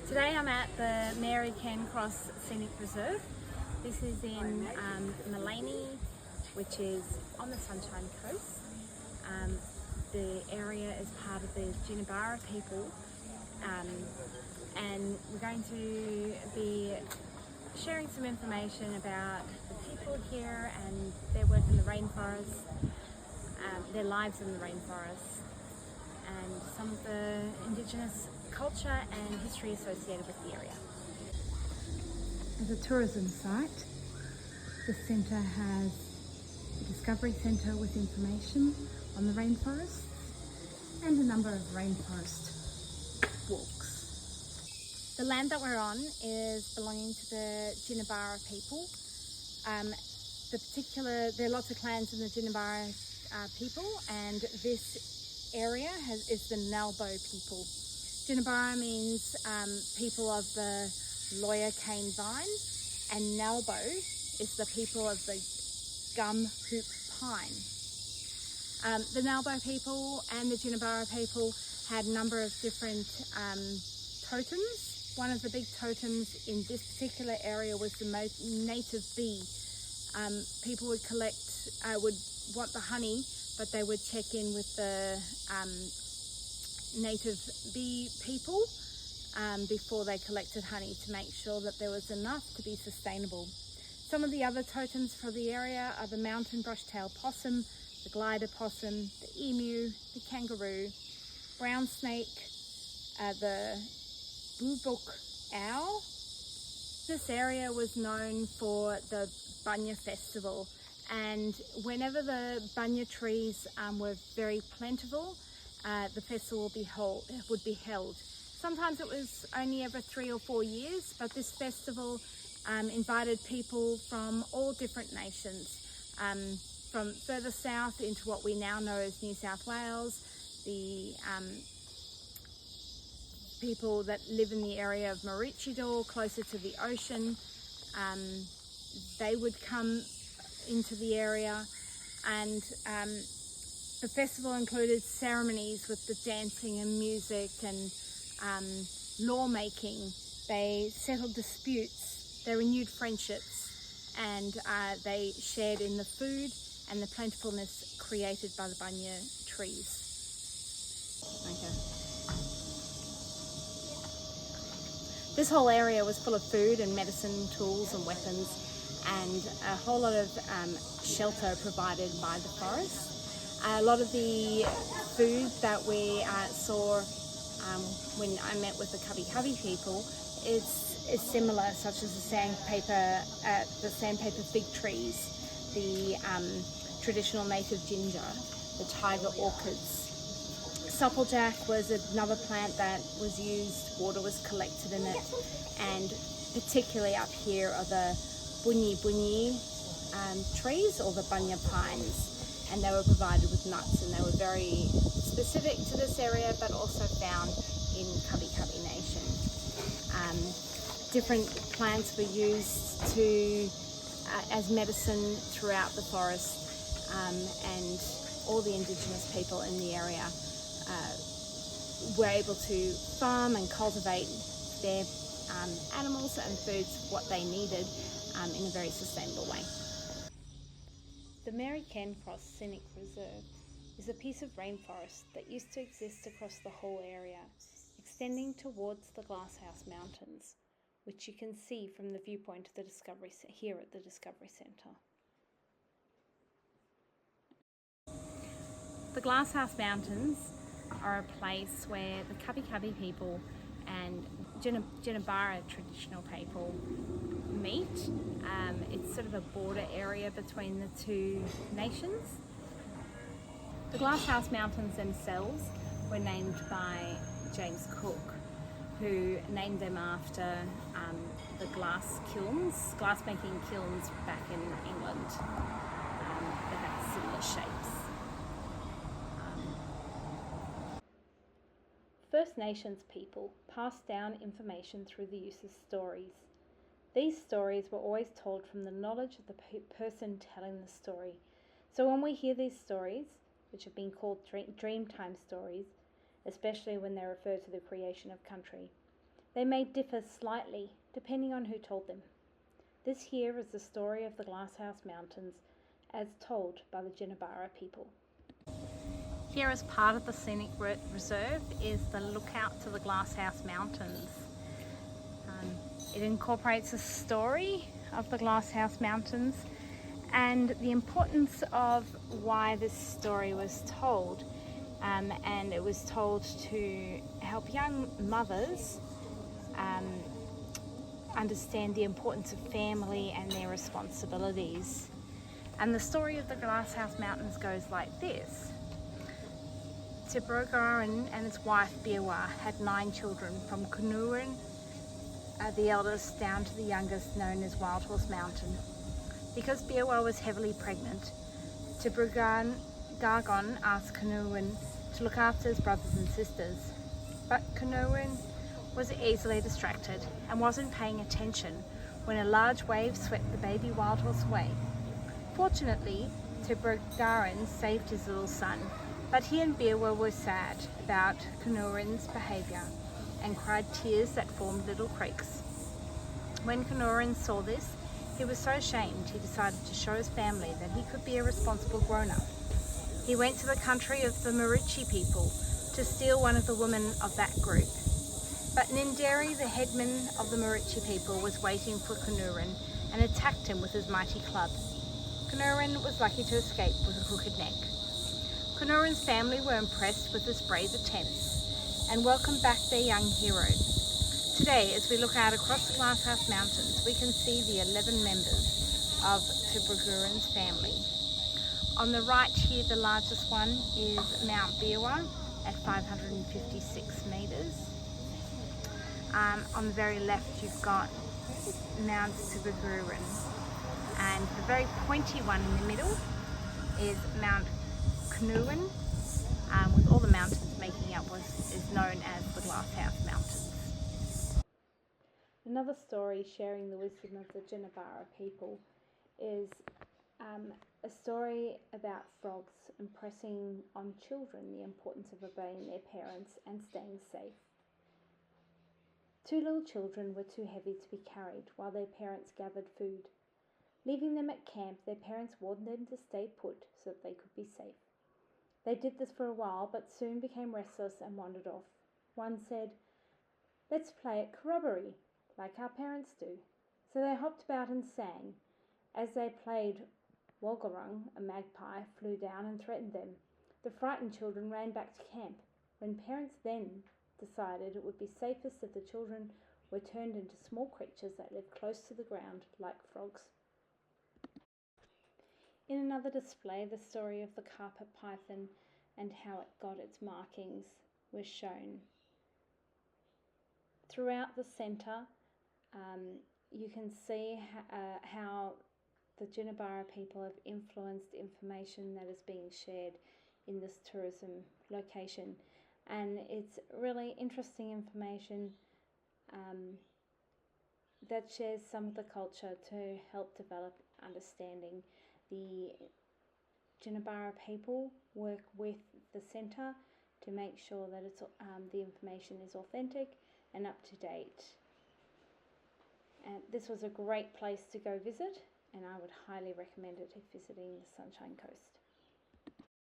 Today I'm at the Cairncross Scenic Reserve. This is in Maleny, which is on the Sunshine Coast. The area is part of the Jinnabara people, and we're going to be sharing some information about the people here and their work in the rainforest, their lives in the rainforest, and some of the Indigenous culture and history associated with the area. As a tourism site, the centre has a discovery centre with information on the rainforests and a number of rainforest walks. The land that we're on is belonging to the Jinnabara people. There are lots of clans in the Jinnabara people, and this area is the Nalbo people. Jinnabara means people of the Loya cane vine, and Nalbo is the people of the gum hoop pine. The Nalbo people and the Jinnabara people had a number of different totems. One of the big totems in this particular area was the native bee. People would would want the honey, but they would check in with the native bee people before they collected honey to make sure that there was enough to be sustainable. Some of the other totems for the area are the mountain brush-tailed possum, the glider possum, the emu, the kangaroo, brown snake, the bubuk owl. This area was known for the bunya festival, and whenever the bunya trees were very plentiful, the festival would be held. Sometimes it was only every 3 or 4 years, but this festival invited people from all different nations, from further south into what we now know as New South Wales. The people that live in the area of Maroochydore, closer to the ocean, they would come into the area, and the festival included ceremonies with the dancing and music and lawmaking. They settled disputes, they renewed friendships, and they shared in the food and the plentifulness created by the bunya trees. Okay. This whole area was full of food and medicine, tools and weapons, and a whole lot of shelter provided by the forest. A lot of the food that we saw when I met with the Kabi people is similar, such as the sandpaper fig trees, the traditional native ginger, the tiger orchids. Supplejack was another plant that was used, water was collected in it, and particularly up here are the bunyi trees, or the bunya pines, and they were provided with nuts, and they were very specific to this area but also found in Kabi Nation. Different plants were used as medicine throughout the forest, and all the Indigenous people in the area were able to farm and cultivate their animals and foods, what they needed, in a very sustainable way. The Cairncross Scenic Reserve is a piece of rainforest that used to exist across the whole area, extending towards the Glasshouse Mountains, which you can see from the viewpoint of the here at the Discovery Centre. The Glasshouse Mountains are a place where the Kabi people and Jinnabara traditional people meet. It's sort of a border area between the two nations. The Glasshouse Mountains themselves were named by James Cook, who named them after the glass-making kilns back in England that had similar shapes. First Nations people passed down information through the use of stories. These stories were always told from the knowledge of the person telling the story. So when we hear these stories, which have been called Dreamtime stories, especially when they refer to the creation of country, They may differ slightly depending on who told them. This here is the story of the Glasshouse Mountains as told by the Jinnabara people. Here, as part of the Scenic Reserve, is the lookout to the Glasshouse Mountains. It incorporates the story of the Glasshouse Mountains and the importance of why this story was told. And it was told to help young mothers understand the importance of family and their responsibilities. And the story of the Glasshouse Mountains goes like this. Tibrogaran and his wife Biawa had 9 children, from Kunurin, the eldest, down to the youngest, known as Wild Horse Mountain. Because Biawa was heavily pregnant, Tibrogaran asked Kunurin to look after his brothers and sisters. But Kunurin was easily distracted and wasn't paying attention when a large wave swept the baby wild horse away. Fortunately, Tibrogaran saved his little son, but he and Biawa were sad about Kunurin's behaviour and cried tears that formed little creeks. When Kunurin saw this, he was so ashamed he decided to show his family that he could be a responsible grown-up. He went to the country of the Marichi people to steal one of the women of that group. But Ninderi, the headman of the Marichi people, was waiting for Kunurin and attacked him with his mighty club. Kunurin was lucky to escape with a crooked neck. Kunurin's family were impressed with this brave attempt and welcomed back their young hero. Today, as we look out across the Glasshouse Mountains, we can see the 11 members of Tibrogaran's family. On the right here, the largest one is Mount Biawa at 556 metres. On the very left, you've got Mount Tibrogaran, and the very pointy one in the middle is Mount Kunurin, with all the mountains making up is known as the Glasshouse Mountains. Another story sharing the wisdom of the Jinnabara people is a story about frogs impressing on children the importance of obeying their parents and staying safe. 2 little children were too heavy to be carried while their parents gathered food. Leaving them at camp, their parents warned them to stay put so that they could be safe. They did this for a while, but soon became restless and wandered off. One said, "Let's play at corroboree, like our parents do." So they hopped about and sang. As they played, Wolgarung, a magpie, flew down and threatened them. The frightened children ran back to camp. When parents then decided it would be safest if the children were turned into small creatures that lived close to the ground, like frogs. In another display, the story of the carpet python and how it got its markings was shown. Throughout the centre, you can see how the Jinnabara people have influenced information that is being shared in this tourism location, and it's really interesting information that shares some of the culture to help develop understanding. The Jinnabara people work with the centre to make sure that it's, the information is authentic and up to date. And this was a great place to go visit, and I would highly recommend it if visiting the Sunshine Coast.